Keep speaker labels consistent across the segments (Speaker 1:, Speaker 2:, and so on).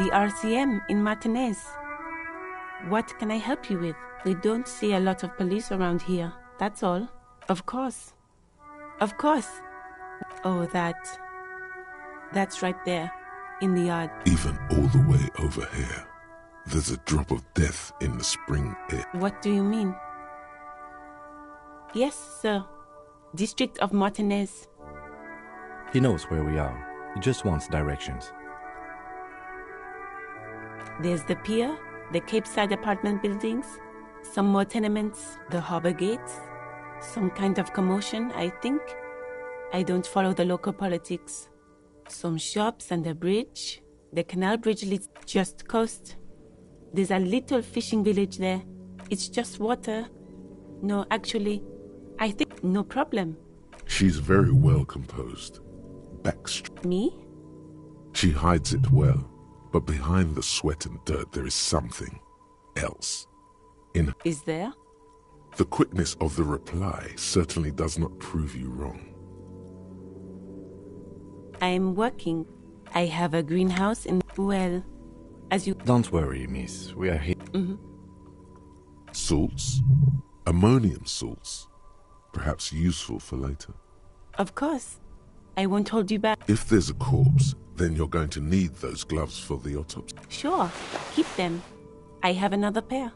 Speaker 1: the RCM in Martinez. What can I help you with? We don't see a lot of police around here, that's all. Of course. Of course. Oh, that's right there, in the yard.
Speaker 2: Even all the way over here, there's a drop of death in the spring air.
Speaker 1: What do you mean? Yes, sir. District of Martinez.
Speaker 3: He knows where we are. He just wants directions.
Speaker 1: There's the pier, the Cape Side apartment buildings, some more tenements, the harbor gates, some kind of commotion, I think. I don't follow the local politics. Some shops and a bridge. The canal bridge leads just coast. There's a little fishing village there. It's just water. No, actually, I think no problem.
Speaker 2: She's very well composed.
Speaker 1: Me?
Speaker 2: She hides it well, but behind the sweat and dirt there is something else.
Speaker 1: Is there?
Speaker 2: The quickness of the reply certainly does not prove you wrong.
Speaker 1: I'm working. I have a greenhouse in, well, as you...
Speaker 3: Don't worry, miss. We are here.
Speaker 2: Salts? Ammonium salts? Perhaps useful for later.
Speaker 1: Of course. I won't hold you back.
Speaker 2: If there's a corpse, then you're going to need those gloves for the autopsy.
Speaker 1: Sure. Keep them. I have another pair.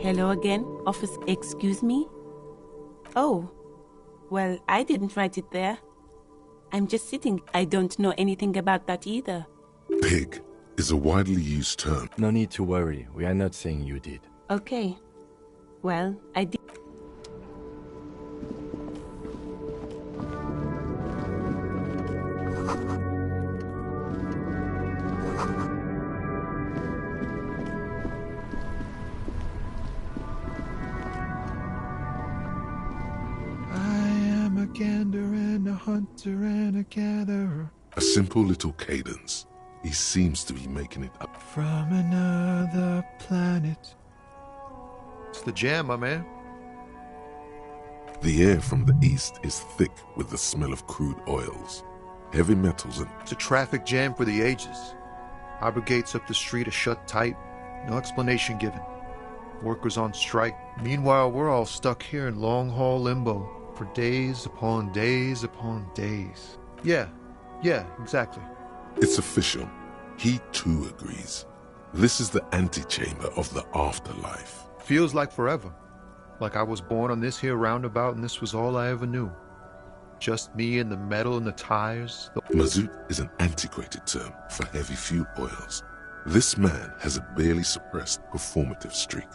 Speaker 1: Hello again, officer. Excuse me? Oh, well, I didn't write it there. I'm just sitting. I don't know anything about that either.
Speaker 2: Pig is a widely used term.
Speaker 3: No need to worry. We are not saying you did.
Speaker 1: Okay. Well, I did.
Speaker 4: Hunter and a gatherer.
Speaker 2: A simple little cadence. He seems to be making it up.
Speaker 4: From another planet. It's the jam, my man.
Speaker 2: The air from the east is thick with the smell of crude oils, heavy metals and...
Speaker 4: It's a traffic jam for the ages. Harbor gates up the street are shut tight. No explanation given. Workers on strike. Meanwhile, we're all stuck here in long-haul limbo. For days upon days upon days. Yeah, exactly.
Speaker 2: It's official. He too agrees. This is the antechamber of the afterlife.
Speaker 4: Feels like forever. Like I was born on this here roundabout and this was all I ever knew. Just me and the metal and the tires.
Speaker 2: Mazout is an antiquated term for heavy fuel oils. This man has a barely suppressed performative streak.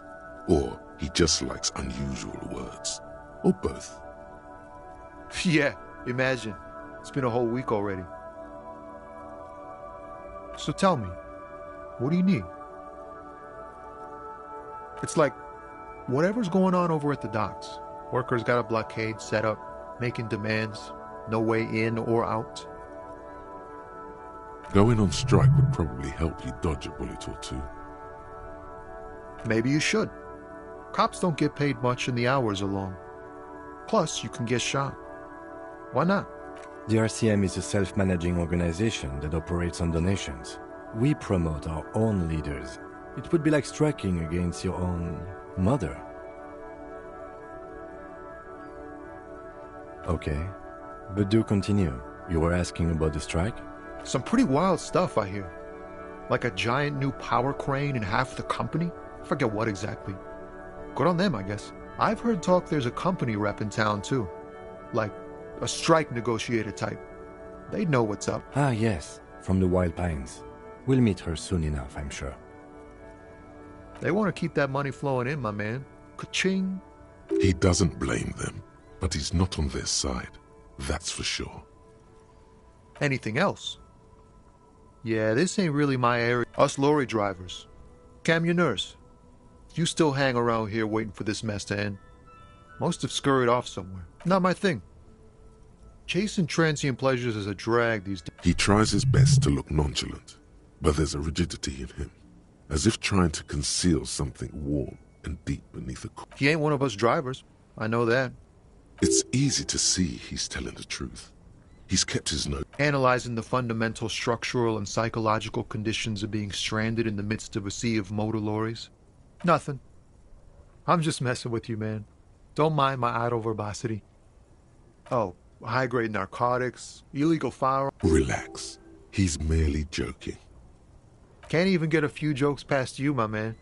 Speaker 2: Or he just likes unusual words. Or both.
Speaker 4: Yeah, imagine. It's been a whole week already. So tell me, what do you need? It's like, whatever's going on over at the docks. Workers got a blockade set up, making demands, no way in or out.
Speaker 2: Going on strike would probably help you dodge a bullet or two.
Speaker 4: Maybe you should. Cops don't get paid much and the hours are long. Plus, you can get shot. Why not?
Speaker 3: The RCM is a self-managing organization that operates on donations. We promote our own leaders. It would be like striking against your own mother. Okay, but do continue. You were asking about the strike?
Speaker 4: Some pretty wild stuff, I hear. Like a giant new power crane in half the company? I forget what exactly. Good on them, I guess. I've heard talk there's a company rep in town, too. Like a strike negotiator type. They'd know what's up.
Speaker 3: Ah, yes, from the Wild Pines. We'll meet her soon enough, I'm sure.
Speaker 4: They want to keep that money flowing in, my man. Ka-ching.
Speaker 2: He doesn't blame them, but he's not on their side. That's for sure.
Speaker 4: Anything else? Yeah, this ain't really my area. Us lorry drivers. Camionneurs. You still hang around here waiting for this mess to end. Most have scurried off somewhere. Not my thing. Chasing transient pleasures is a drag these days.
Speaker 2: He tries his best to look nonchalant, but there's a rigidity in him, as if trying to conceal something warm and deep beneath a...
Speaker 4: He ain't one of us drivers. I know that.
Speaker 2: It's easy to see he's telling the truth. He's kept his note.
Speaker 4: Analyzing the fundamental structural and psychological conditions of being stranded in the midst of a sea of motor lorries. Nothing. I'm just messing with you, man. Don't mind my idle verbosity. Oh, high-grade narcotics, illegal firearms.
Speaker 2: Relax. He's merely joking.
Speaker 4: Can't even get a few jokes past you, my man.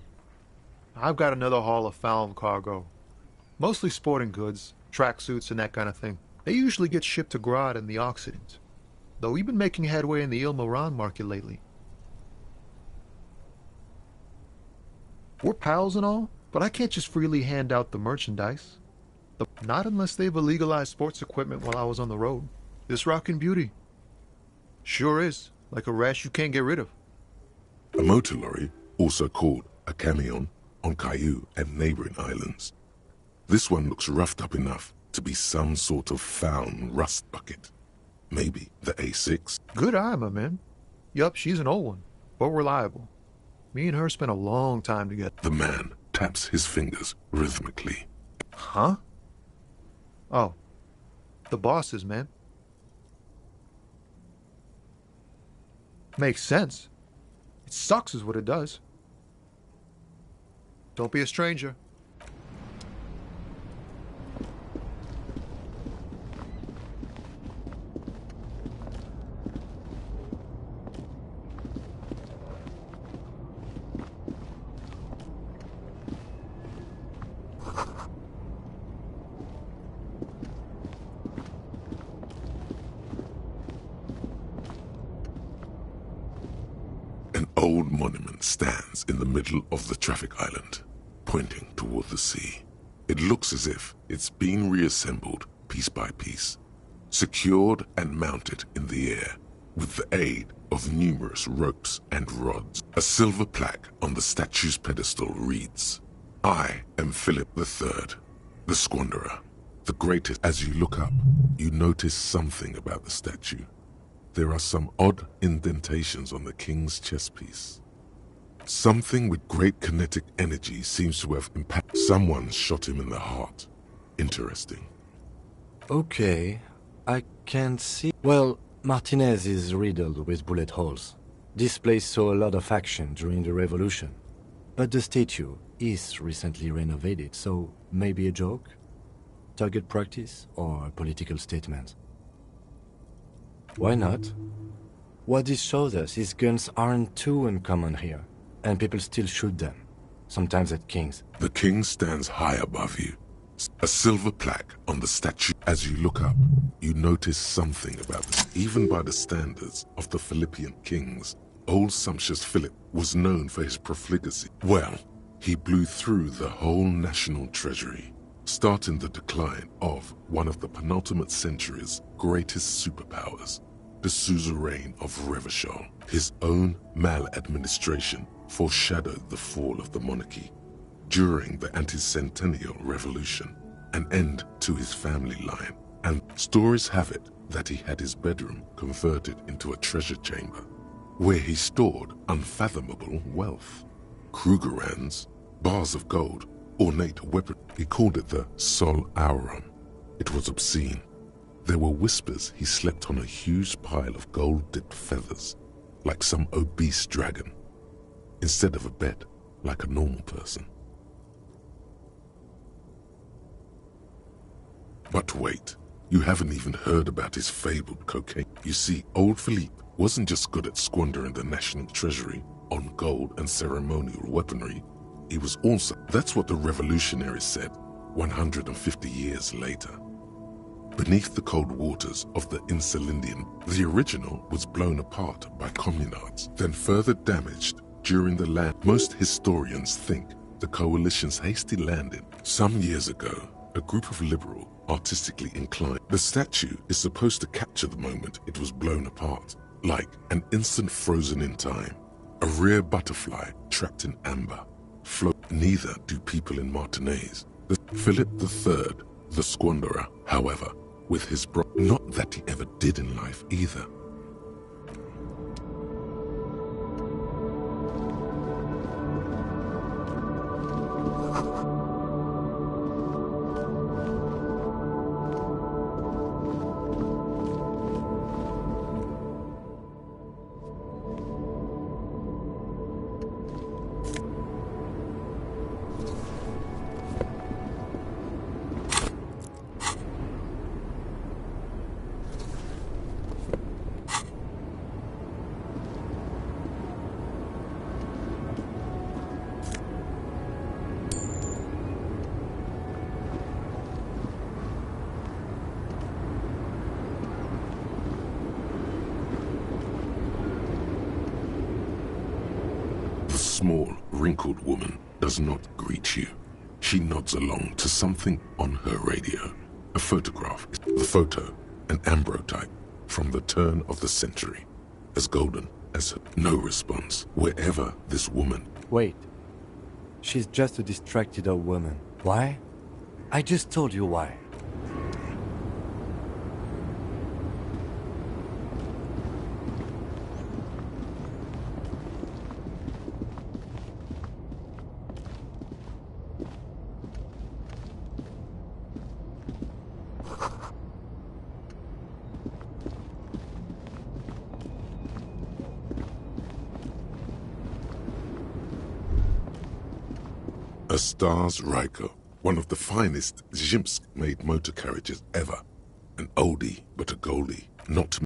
Speaker 4: I've got another haul of found cargo. Mostly sporting goods, tracksuits, and that kind of thing. They usually get shipped to Grodd and the Occident, though we've been making headway in the Ilmaran market lately. We're pals and all, but I can't just freely hand out the merchandise. Not unless they've illegalized sports equipment while I was on the road. This rockin' beauty. Sure is, like a rash you can't get rid of.
Speaker 2: A motor lorry, also called a camion, on Caillou and neighboring islands. This one looks roughed up enough to be some sort of found rust bucket. Maybe the A6.
Speaker 4: Good eye, my man. Yup, she's an old one, but reliable. Me and her spent a long time together.
Speaker 2: The man taps his fingers rhythmically.
Speaker 4: Huh? Oh, the bosses, man. Makes sense. It sucks is what it does. Don't be a stranger.
Speaker 2: An old monument stands in the middle of the traffic island, pointing toward the sea. It looks as if it's been reassembled piece by piece, secured and mounted in the air with the aid of numerous ropes and rods. A silver plaque on the statue's pedestal reads, "I am Philip III, the Squanderer, the greatest." As you look up, you notice something about the statue. There are some odd indentations on the king's chest piece. Something with great kinetic energy seems to have impacted. Someone shot him in the heart. Interesting.
Speaker 3: Okay, I can see... Well, Martinez is riddled with bullet holes. This place saw a lot of action during the revolution. But the statue is recently renovated, so maybe a joke? Target practice or a political statement? Why not? What this shows us is guns aren't too uncommon here, and people still shoot them, sometimes at kings.
Speaker 2: The king stands high above you. A silver plaque on the statue. As you look up, you notice something about this. Even by the standards of the Philippian kings, old sumptuous Philip was known for his profligacy. Well, he blew through the whole national treasury, starting the decline of one of the penultimate century's greatest superpowers, the suzerain of Revachol. His own maladministration foreshadowed the fall of the monarchy. During the anti-centennial revolution, an end to his family line, and stories have it that he had his bedroom converted into a treasure chamber, where he stored unfathomable wealth. Krugerrands, bars of gold, ornate weapon. He called it the Sol Auron. It was obscene. There were whispers he slept on a huge pile of gold-dipped feathers, like some obese dragon, instead of a bed, like a normal person. But wait, you haven't even heard about his fabled cocaine. You see, old Philippe wasn't just good at squandering the national treasury on gold and ceremonial weaponry. He was also... That's what the revolutionaries said 150 years later. Beneath the cold waters of the Insulindian, the original was blown apart by communards, then further damaged during the land. Most historians think the coalition's hasty landing some years ago, a group of liberal, artistically inclined. The statue is supposed to capture the moment it was blown apart, like an instant frozen in time, a rare butterfly trapped in amber. Neither do people in Martinez. Philip III, the Squanderer, however, with his not that he ever did in life either. The small, wrinkled woman does not greet you. She nods along to something on her radio. A photograph. The photo, an ambrotype from the turn of the century. As golden as her. No response wherever this woman.
Speaker 3: Wait. She's just a distracted old woman. Why? I just told you why.
Speaker 2: A Stars Ryko, one of the finest Zhimsk-made motor carriages ever. An oldie but a goldie, not